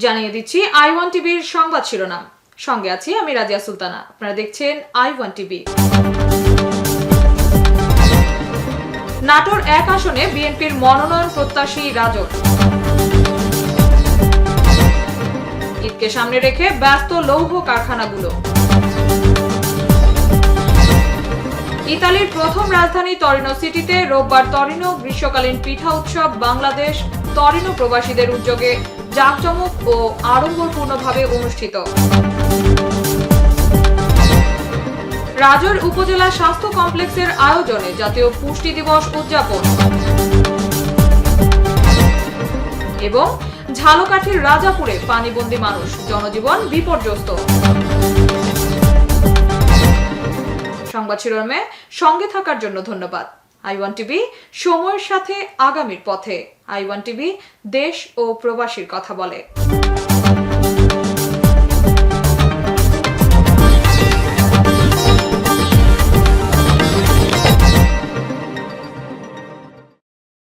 জানিয়ে দিচ্ছি i1 টিভির সংবাদ শিরোনাম। সঙ্গে আছি আমি রাজিয়া সুলতানা। আপনারা দেখছেন i1 টিভি। নাটোর 1 আসনে বিএনপির মনোনয়ন প্রত্যাশী রাজর। ঈদকে সামনে রেখে ব্যস্ত লৌহ কারখানাগুলো। ইতালির প্রথম রাজধানী টরিনো সিটিতে রোববার টরিনো গ্রীষ্মকালীন পিঠা উৎসব বাংলাদেশ টরিনো প্রবাসীদের উদ্যোগে জাঁকজমক ও আড়ম্বরপূর্ণভাবে অনুষ্ঠিত। রাজর উপজেলা স্বাস্থ্য কমপ্লেক্সের আয়োজনে জাতীয় পুষ্টি দিবস উদযাপন এবং ঝালকাঠির রাজাপুরে পানিবন্দী মানুষ, জনজীবন বিপর্যস্ত। সংবাদ শিরোনামে সঙ্গে থাকার জন্য ধন্যবাদ। i1 টিভি, সময়ের সাথে আগামীর পথে। i1 টিভি, দেশ ও প্রবাসীর কথা বলে।